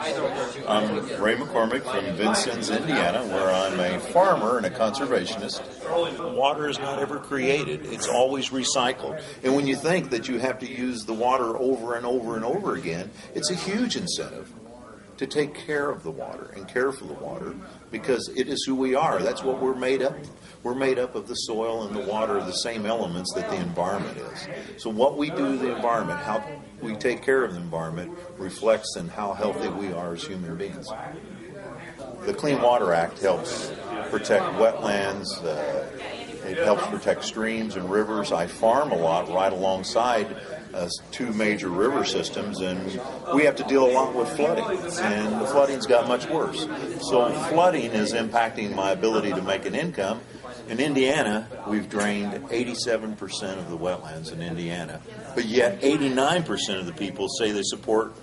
I'm Ray McCormick from Vincennes, Indiana, where I'm a farmer and a conservationist. Water is not ever created. It's always recycled. And when you think that you have to use the water over and over and over again, it's a huge incentive to take care of the water and care for the water, because it is who we are. That's what we're made up of. We're made up of the soil and the water, the same elements that the environment is. So what we do to the environment, how we take care of the environment, reflects in how healthy we are as human beings. The Clean Water Act helps protect wetlands. It helps protect streams and rivers. I farm a lot right alongside two major river systems, and we have to deal a lot with flooding, and the flooding's got much worse. So flooding is impacting my ability to make an income. In Indiana, we've drained 87% of the wetlands in Indiana, but yet 89% of the people say they support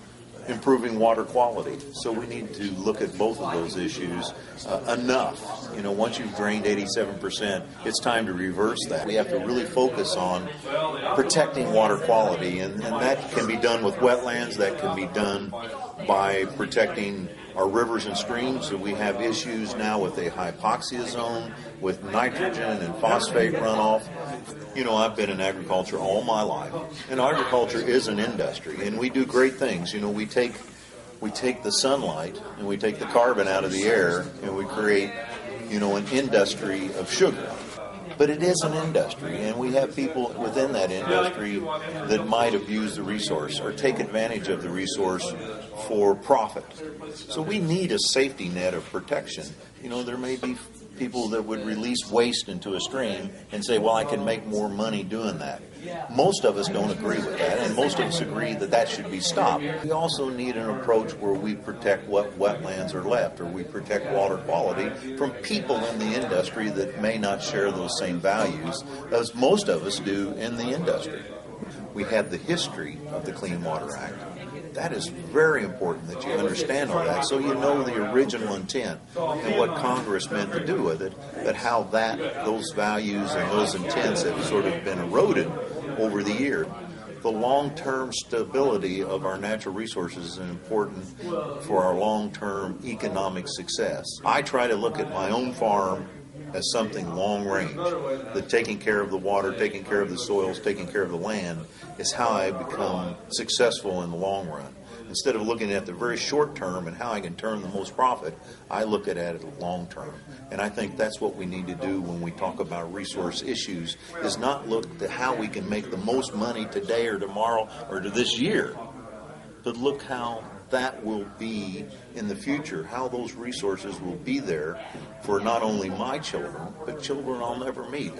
improving water quality. So we need to look at both of those issues enough. You know, once you've drained 87%, it's time to reverse that. We have to really focus on protecting water quality, and that can be done with wetlands, that can be done by protecting our rivers and streams. So we have issues now with a hypoxia zone, with nitrogen and phosphate runoff. You know, I've been in agriculture all my life, and agriculture is an industry, and we do great things. You know, we take the sunlight and we take the carbon out of the air, and we create, you know, an industry of sugar. But it is an industry, and we have people within that industry that might abuse the resource or take advantage of the resource for profit. So we need a safety net of protection. You know, there may be people that would release waste into a stream and say, well, I can make more money doing that. Most of us don't agree with that, and most of us agree that that should be stopped. We also need an approach where we protect what wetlands are left, or we protect water quality from people in the industry that may not share those same values as most of us do in the industry. We have the history of the Clean Water Act. That is very important that you understand all that, so you know the original intent and what Congress meant to do with it, but how those values and those intents have sort of been eroded over the year. The long-term stability of our natural resources is important for our long-term economic success. I try to look at my own farm as something long-range, that taking care of the water, taking care of the soils, taking care of the land is how I become successful in the long run. Instead of looking at the very short term and how I can turn the most profit, I look at it long term. And I think that's what we need to do when we talk about resource issues, is not look at how we can make the most money today or tomorrow or to this year, but look how that will be in the future, how those resources will be there for not only my children, but children I'll never meet.